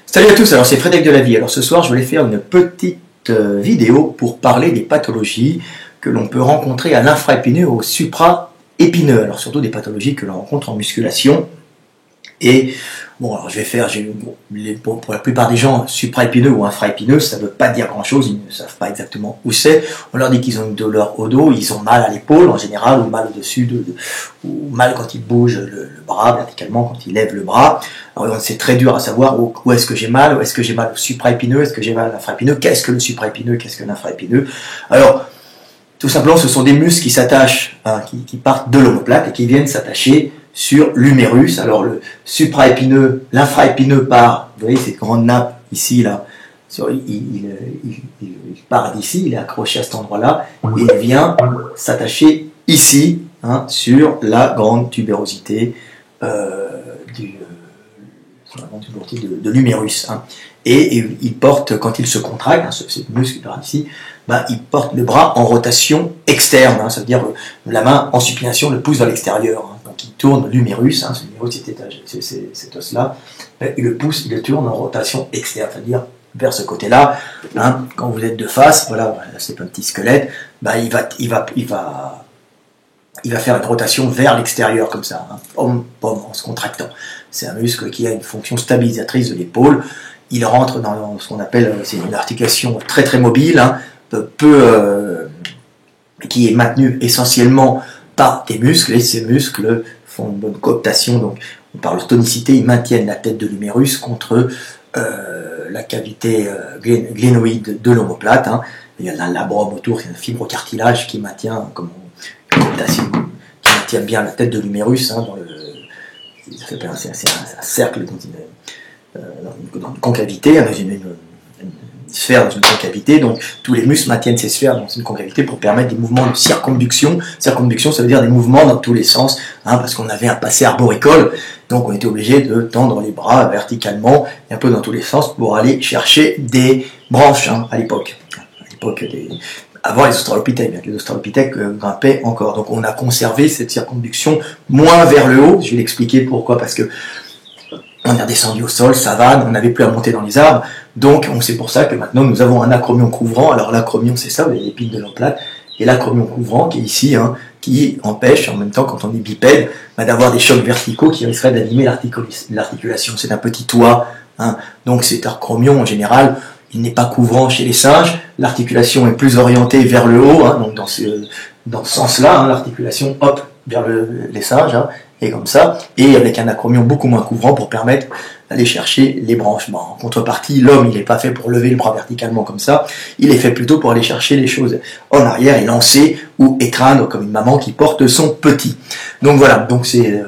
Salut à tous, alors c'est Frédéric Delavie. Alors ce soir je voulais faire une petite vidéo pour parler des pathologies que l'on peut rencontrer à l'infraépineux ou au supraépineux. Alors surtout des pathologies que l'on rencontre en musculation. Et bon, alors je vais faire, pour la plupart des gens, supraépineux ou infraépineux, ça ne veut pas dire grand chose, ils ne savent pas exactement où c'est. On leur dit qu'ils ont une douleur au dos, ils ont mal à l'épaule en général, ou mal au-dessus, ou mal quand ils bougent le bras verticalement, quand ils lèvent le bras. Alors c'est très dur à savoir où est-ce que j'ai mal, est-ce que j'ai mal au supraépineux, est-ce que j'ai mal à l'infraépineux, qu'est-ce que le supraépineux, qu'est-ce que l'infraépineux. Alors, tout simplement, ce sont des muscles qui s'attachent, qui partent de l'omoplate et qui viennent s'attacher sur l'humérus. Alors le supraépineux, l'infraépineux part, vous voyez cette grande nappe ici, là, il part d'ici, il est accroché à cet endroit-là, et il vient s'attacher ici, sur la grande tubérosité de l'humérus. Et il porte, quand il se contracte, ce muscle ici, il porte le bras en rotation externe, ça veut dire la main en supination, le pouce vers l'extérieur. Donc il tourne l'humérus, c'est cet os-là, et le pouce, il le tourne en rotation externe, c'est-à-dire vers ce côté-là. Quand vous êtes de face, voilà, c'est un petit squelette, il va faire une rotation vers l'extérieur comme ça, en se contractant. C'est un muscle qui a une fonction stabilisatrice de l'épaule. Il rentre dans ce qu'on appelle, c'est une articulation très très mobile, qui est maintenue essentiellement par des muscles, et ces muscles font une bonne cooptation, donc par leur tonicité, ils maintiennent la tête de l'humérus contre la cavité glénoïde de l'omoplate. Il y a un labrum autour, il y a un fibrocartilage qui maintient bien la tête de l'humérus, c'est un cercle dans une concavité, dans une sphère dans une concavité, donc tous les muscles maintiennent ces sphères dans une concavité pour permettre des mouvements de circonduction. Circonduction, ça veut dire des mouvements dans tous les sens, parce qu'on avait un passé arboricole, donc on était obligé de tendre les bras verticalement et un peu dans tous les sens pour aller chercher des branches à l'époque. Avant les australopithèques, grimpaient encore, donc on a conservé cette circonduction moins vers le haut. Je vais l'expliquer pourquoi, parce que on est redescendu au sol, savane, on n'avait plus à monter dans les arbres, donc c'est pour ça que maintenant nous avons un acromion couvrant. Alors l'acromion, c'est ça, vous avez l'épine de l'omoplate, et l'acromion couvrant qui est ici, qui empêche en même temps, quand on est bipède, d'avoir des chocs verticaux qui risqueraient d'animer l'articulation. C'est un petit toit, donc cet acromion en général, il n'est pas couvrant chez les singes, l'articulation est plus orientée vers le haut, donc dans ce sens-là, l'articulation, hop, vers les singes, et comme ça, et avec un acromion beaucoup moins couvrant pour permettre d'aller chercher les branches. En contrepartie, l'homme, il n'est pas fait pour lever le bras verticalement comme ça, il est fait plutôt pour aller chercher les choses en arrière et lancer ou étreindre comme une maman qui porte son petit. Donc voilà, donc c'est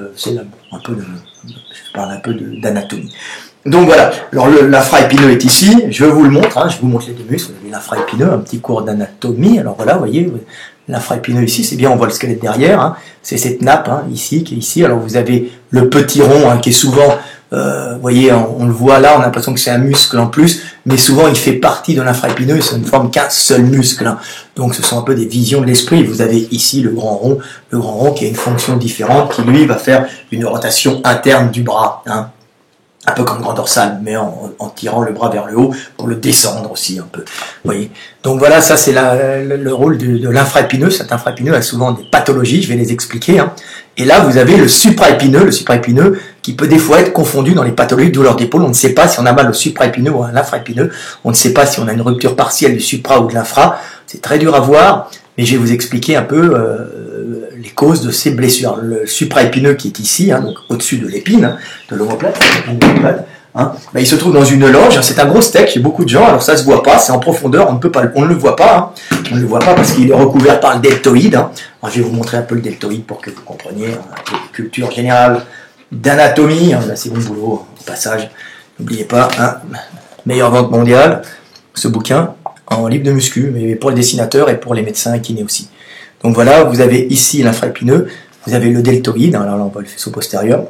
un peu je parle un peu d'anatomie. Donc voilà, alors l'infraépineux est ici, je vous le montre, je vous montre les deux muscles, vous avez l'infraépineux, un petit cours d'anatomie. Alors voilà, vous voyez, l'infraépineux ici, c'est bien, on voit le squelette derrière, c'est cette nappe ici, qui est ici. Alors vous avez le petit rond qui est souvent, vous voyez, on le voit là, on a l'impression que c'est un muscle en plus, mais souvent il fait partie de l'infraépineux, et ça ne forme qu'un seul muscle. Donc ce sont un peu des visions de l'esprit. Vous avez ici le grand rond qui a une fonction différente, qui lui va faire une rotation interne du bras, un peu comme grand dorsal, mais en tirant le bras vers le haut pour le descendre aussi un peu. Vous voyez. Donc voilà, ça c'est le rôle de l'infraépineux. Cet infraépineux a souvent des pathologies, je vais les expliquer. Et là, vous avez le supraépineux qui peut des fois être confondu dans les pathologies de douleur d'épaule. On ne sait pas si on a mal au supraépineux ou à l'infraépineux. On ne sait pas si on a une rupture partielle du supra ou de l'infra. C'est très dur à voir, mais je vais vous expliquer un peu les causes de ces blessures. Le supraépineux qui est ici, donc au-dessus de l'épine, de l'omoplate, il se trouve dans une loge. C'est un gros steak chez beaucoup de gens. Alors ça se voit pas, c'est en profondeur, on ne le voit pas. On ne le voit pas parce qu'il est recouvert par le deltoïde. Alors, je vais vous montrer un peu le deltoïde pour que vous compreniez un peu de culture générale d'anatomie. Là, c'est mon boulot au passage. N'oubliez pas, meilleure vente mondiale, ce bouquin en livre de muscu, mais pour les dessinateurs et pour les médecins et kinés aussi. Donc voilà, vous avez ici l'infraépineux, vous avez le deltoïde, là on voit le faisceau postérieur,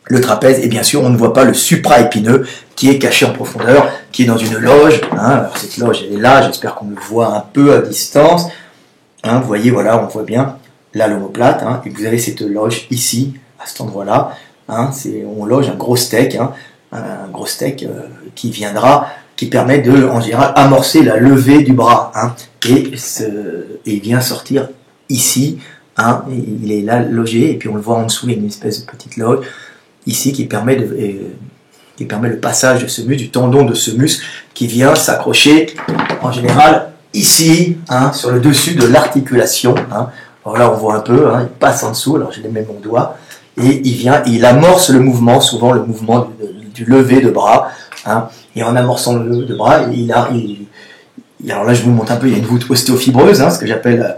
le trapèze, et bien sûr on ne voit pas le supraépineux qui est caché en profondeur, qui est dans une loge. Alors cette loge elle est là, j'espère qu'on le voit un peu à distance. Vous voyez, voilà, on voit bien là l'omoplate, et vous avez cette loge ici, à cet endroit-là. On loge un gros steak, un gros steak qui viendra, qui permet de, en général, amorcer la levée du bras. Hein, et il vient sortir ici. Hein, il est là logé, et puis on le voit en dessous, il y a une espèce de petite loge ici qui permet le passage de ce muscle, du tendon de ce muscle qui vient s'accrocher en général ici, hein, sur le dessus de l'articulation. Hein. Alors là on voit un peu, hein, il passe en dessous, alors je les mets mon doigt, et il amorce le mouvement, souvent le mouvement du lever de bras. Hein, et en amorçant le lever de bras, alors là je vous montre un peu, il y a une voûte ostéofibreuse, hein, ce que j'appelle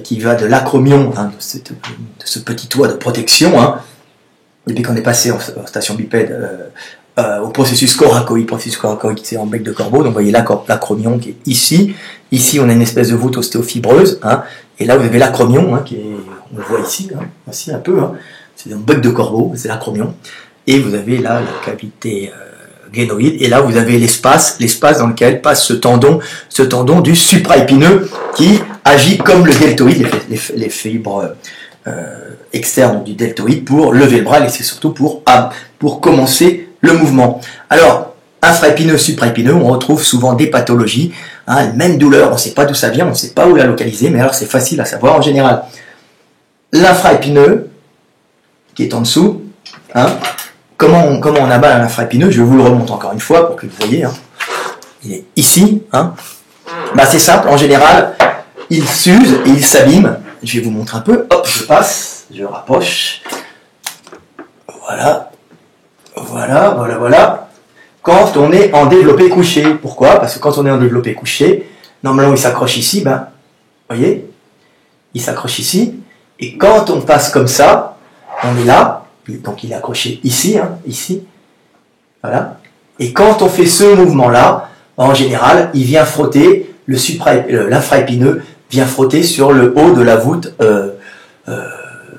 qui va de l'acromion, hein, de ce petit toit de protection, hein, depuis qu'on est passé en station bipède au processus coracoïde. Processus coracoïde, c'est en bec de corbeau, donc vous voyez l'acromion qui est ici. Ici, on a une espèce de voûte ostéofibreuse, hein, et là, vous avez l'acromion, hein, on le voit ici, hein, ici un peu, hein, c'est un bec de corbeau, c'est l'acromion, et vous avez là la cavité glénoïde, et là, vous avez l'espace dans lequel passe ce tendon du supraépineux qui agit comme le deltoïde, les fibres externes du deltoïde pour lever le bras, et c'est surtout pour commencer le mouvement. Alors, infraépineux, supraépineux, on retrouve souvent des pathologies, hein, même douleur, on ne sait pas d'où ça vient, on ne sait pas où la localiser, mais alors c'est facile à savoir en général. L'infraépineux, qui est en dessous, hein, comment on abat un infraépineux, je vous le remonte encore une fois pour que vous voyez, hein. Il est ici, hein. Bah, c'est simple, en général, il s'use et il s'abîme. Je vais vous montrer un peu, hop, je passe, je rapproche, voilà, quand on est en développé couché. Pourquoi? Parce que quand on est en développé couché, normalement il s'accroche ici, ben, vous voyez, il s'accroche ici, et quand on passe comme ça, on est là, donc il est accroché ici, hein, ici, voilà, et quand on fait ce mouvement-là, en général, il vient frotter, l'infraépineux vient frotter sur le haut de la voûte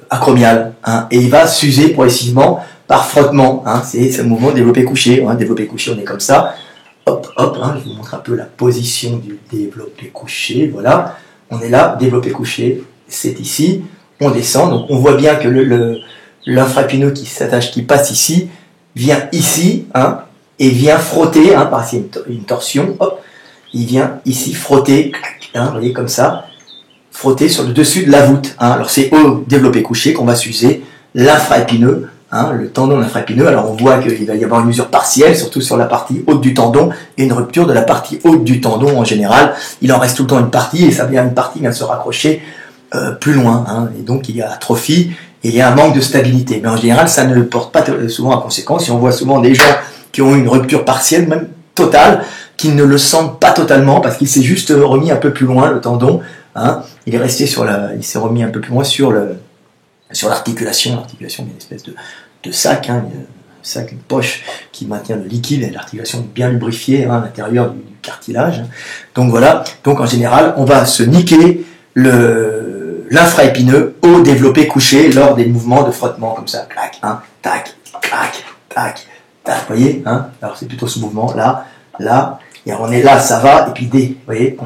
acromiale, hein, et il va s'user progressivement par frottement, hein, c'est ce mouvement développé couché. Hein, développé couché, on est comme ça, hop, hop, hein, je vous montre un peu la position du développé couché, voilà, on est là, développé couché, c'est ici, on descend, donc on voit bien que l'infraépineux qui s'attache, qui passe ici, vient ici, hein, et vient frotter, hein, par ici une torsion, hop, il vient ici frotter, hein, vous voyez comme ça, frotter sur le dessus de la voûte, hein. Alors c'est au développé couché qu'on va s'user l'infraépineux, hein, le tendon de l'infraépineux. Alors on voit qu'il va y avoir une usure partielle, surtout sur la partie haute du tendon, et une rupture de la partie haute du tendon en général. Il en reste tout le temps une partie, et une partie vient se raccrocher plus loin, hein, et donc il y a atrophie, et il y a un manque de stabilité. Mais en général, ça ne porte pas souvent à conséquence, et on voit souvent des gens qui ont une rupture partielle, même totale, qui ne le sentent pas totalement, parce qu'il s'est juste remis un peu plus loin, le tendon, hein, il s'est remis un peu plus loin sur l'articulation. L'articulation, il y a une espèce de sac, hein, une poche qui maintient le liquide, et l'articulation bien lubrifiée, hein, à l'intérieur du cartilage. Donc voilà, donc en général, on va se niquer l'infraépineux au développé couché lors des mouvements de frottement comme ça, clac, hein, tac, clac, tac, tac, vous voyez, hein. Alors c'est plutôt ce mouvement là, et alors on est là, ça va, et puis vous voyez,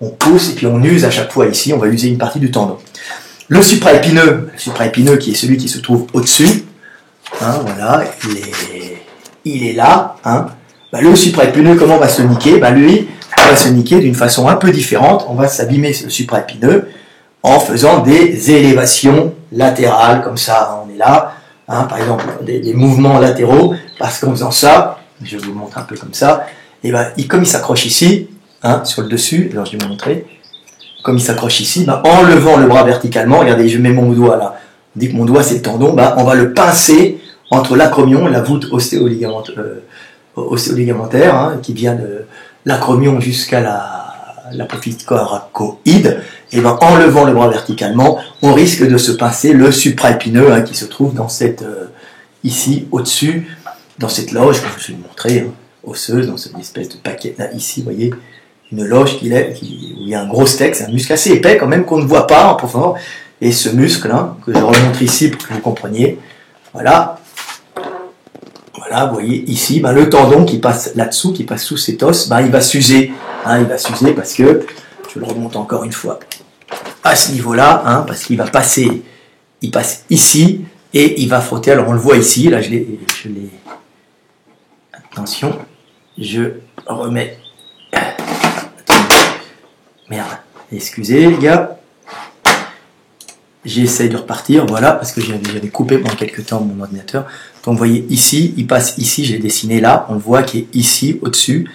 on pousse, et puis on use à chaque fois ici, on va user une partie du tendon. Le supraépineux qui est celui qui se trouve au-dessus, hein, voilà, il est là, hein. Bah, le supraépineux, comment on va se niquer? Bah, lui, on va se niquer d'une façon un peu différente, on va s'abîmer le supraépineux en faisant des élévations latérales, comme ça, on est là, hein, par exemple, des mouvements latéraux, parce qu'en faisant ça, je vous montre un peu comme ça, et ben, comme il s'accroche ici, hein, sur le dessus, alors je vais vous montrer, comme il s'accroche ici, ben, en levant le bras verticalement, regardez, je mets mon doigt là, on dit que mon doigt c'est le tendon, ben, on va le pincer entre l'acromion et la voûte ostéoligamentaire, hein, qui vient de l'acromion jusqu'à l'apophyse coracoïde, et ben, en levant le bras verticalement, on risque de se pincer le supraépineux, hein, qui se trouve dans ici, au-dessus, dans cette loge, comme je vais vous montrer, hein, osseuse, dans cette espèce de paquet, là, ici, vous voyez, une loge où il y a un gros steak, c'est un muscle assez épais quand même qu'on ne voit pas en profondeur, et ce muscle, hein, que je remontre ici pour que vous compreniez, voilà, vous voyez ici, ben, le tendon qui passe là-dessous, qui passe sous cet os, ben, il va s'user, hein, il va s'user parce que, je le remonte encore une fois, à ce niveau-là, hein, parce qu'il va passer, il passe ici, et il va frotter, alors on le voit ici, là je l'ai Attention, je remets. Merde, excusez les gars. J'essaye de repartir, voilà, parce que j'avais coupé pendant quelques temps mon ordinateur. Donc vous voyez ici, il passe ici, j'ai dessiné là, on le voit qui est ici, au-dessus.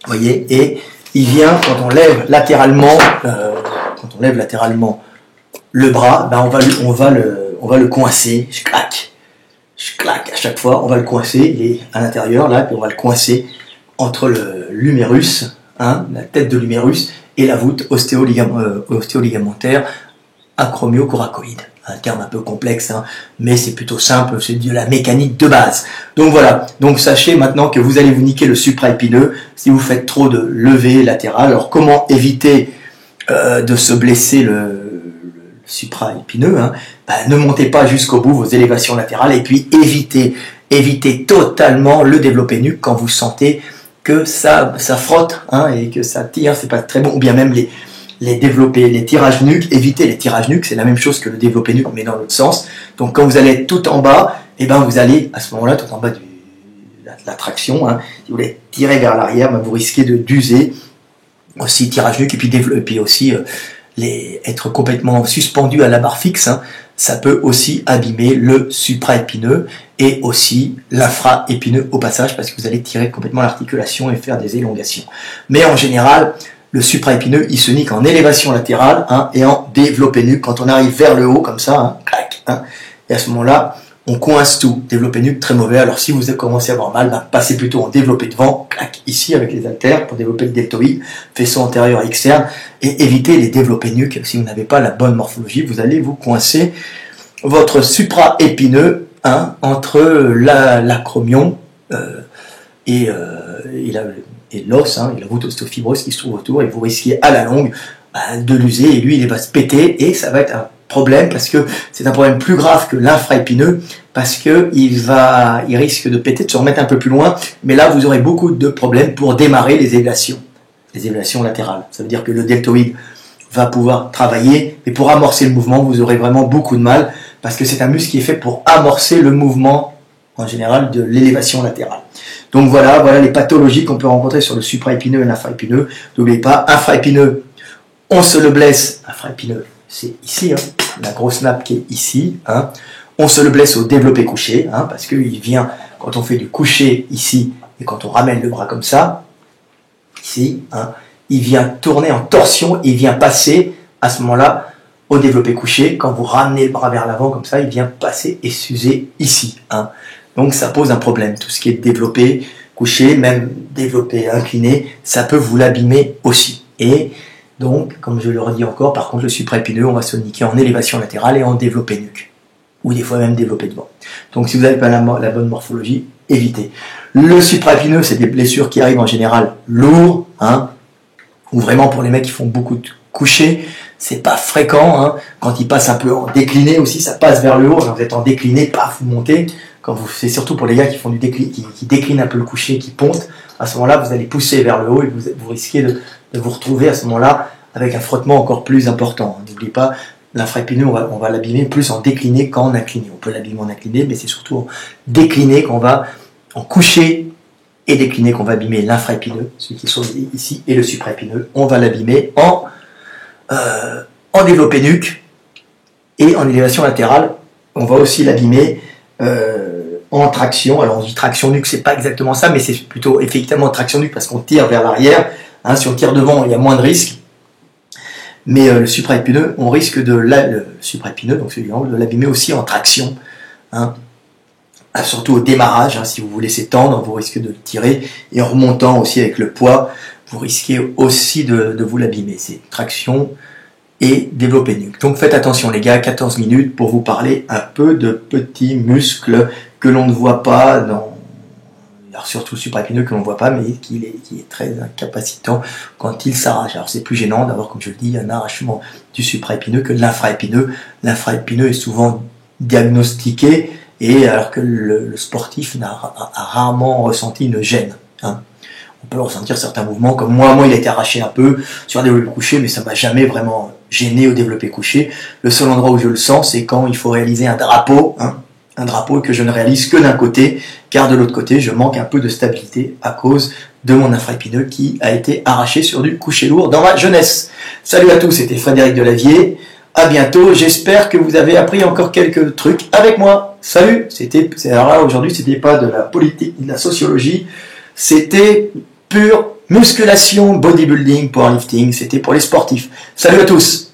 Vous voyez, et il vient, quand on lève latéralement, le bras, ben on va le coincer, je claque à chaque fois, on va le coincer, il est à l'intérieur là, puis on va le coincer entre l'humérus, hein, la tête de l'humérus, et la voûte ostéoligamentaire acromiocoracoïde. Un terme un peu complexe, hein, mais c'est plutôt simple, c'est de la mécanique de base. Donc voilà, donc sachez maintenant que vous allez vous niquer le supraépineux si vous faites trop de levées latérales. Alors comment éviter de se blesser le supraépineux, hein? Ne montez pas jusqu'au bout vos élévations latérales et puis évitez totalement le développé nuque quand vous sentez que ça frotte, hein, et que ça tire, c'est pas très bon, ou bien même les tirages nuque, évitez les tirages nuque, c'est la même chose que le développé nuque mais dans l'autre sens. Donc quand vous allez être tout en bas, et ben vous allez à ce moment-là tout en bas de la traction, hein, si vous voulez tirer vers l'arrière, ben vous risquez d'user aussi tirage nuque et puis aussi être complètement suspendu à la barre fixe, hein, ça peut aussi abîmer le supraépineux et aussi l'infraépineux au passage parce que vous allez tirer complètement l'articulation et faire des élongations. Mais en général, le supraépineux, il se nique en élévation latérale, hein, et en développé nuque quand on arrive vers le haut comme ça, hein, clac, hein, et à ce moment-là, on coince tout. Développé nuque, très mauvais. Alors si vous commencez à avoir mal, passez plutôt en développé devant, clac, ici avec les haltères pour développer le deltoïde, faisceau antérieur et externe, et évitez les développés nuque. Si vous n'avez pas la bonne morphologie, vous allez vous coincer votre supraépineux, hein, entre l'acromion et l'os, hein, et la voûte osteofibreuse qui se trouve autour, et vous risquez à la longue de l'user, et lui il va se péter, et ça va être un problème parce que c'est un problème plus grave que l'infraépineux parce que il risque de péter, de se remettre un peu plus loin, mais là vous aurez beaucoup de problèmes pour démarrer les élévations latérales. Ça veut dire que le deltoïde va pouvoir travailler, et pour amorcer le mouvement, vous aurez vraiment beaucoup de mal parce que c'est un muscle qui est fait pour amorcer le mouvement en général de l'élévation latérale. Donc voilà les pathologies qu'on peut rencontrer sur le supraépineux et l'infraépineux. N'oubliez pas, infraépineux, on se le blesse, infraépineux, c'est ici, hein, la grosse nappe qui est ici, hein. On se le blesse au développé couché, hein, parce qu'il vient, quand on fait du couché ici, et quand on ramène le bras comme ça, ici, hein, il vient tourner en torsion, il vient passer, à ce moment-là, au développé couché, quand vous ramenez le bras vers l'avant comme ça, il vient passer et s'user ici, hein. Donc ça pose un problème, tout ce qui est développé couché, même développé incliné, ça peut vous l'abîmer aussi. Et donc, comme je le redis encore, par contre, le supraépineux, on va se niquer en élévation latérale et en développé nuque. Ou des fois même développé devant. Donc, si vous n'avez pas la bonne morphologie, évitez. Le supraépineux, c'est des blessures qui arrivent en général lourdes, hein, ou vraiment pour les mecs qui font beaucoup de couchés, c'est pas fréquent, hein. Quand ils passent un peu en décliné aussi, ça passe vers le haut. Quand vous êtes en décliné, paf, vous montez. C'est surtout pour les gars qui font qui déclinent un peu le coucher, qui pontent. À ce moment-là, vous allez pousser vers le haut et vous risquez de vous retrouver à ce moment-là avec un frottement encore plus important. N'oubliez pas, l'infraépineux, on va l'abîmer plus en décliné qu'en incliné. On peut l'abîmer en incliné, mais c'est surtout en décliné qu'on va, en coucher et décliné qu'on va abîmer l'infraépineux, celui qui sont ici, et le supraépineux. On va l'abîmer en développé nuque et en élévation latérale. On va aussi l'abîmer en traction. Alors on dit traction nuque, c'est pas exactement ça, mais c'est plutôt effectivement traction nuque parce qu'on tire vers l'arrière, hein. Si on tire devant, il y a moins de risques, mais le supraépineux, on risque le supraépineux, donc celui-là, de l'abîmer aussi en traction, hein. Surtout au démarrage, hein, si vous vous laissez tendre, vous risquez de le tirer, et en remontant aussi avec le poids, vous risquez aussi de vous l'abîmer. C'est traction et développé nuque. Donc faites attention les gars, 14 minutes pour vous parler un peu de petits muscles que l'on ne voit pas, alors surtout le supraépineux que l'on ne voit pas, mais qui est très incapacitant quand il s'arrache. Alors c'est plus gênant d'avoir, comme je le dis, un arrachement du supraépineux que de l'infraépineux. L'infraépineux est souvent diagnostiqué, et alors que le sportif a rarement ressenti une gêne, hein. On peut ressentir certains mouvements, comme moi il a été arraché un peu sur un développé couché, mais ça m'a jamais vraiment gêné au développé couché. Le seul endroit où je le sens, c'est quand il faut réaliser un drapeau, hein, un drapeau et que je ne réalise que d'un côté, car de l'autre côté, je manque un peu de stabilité à cause de mon infra-épineux qui a été arraché sur du coucher lourd dans ma jeunesse. Salut à tous, c'était Frédéric Delavier. À bientôt, j'espère que vous avez appris encore quelques trucs avec moi. Salut, alors là aujourd'hui c'était pas de la politique ni de la sociologie, c'était pure musculation, bodybuilding, powerlifting, c'était pour les sportifs. Salut à tous.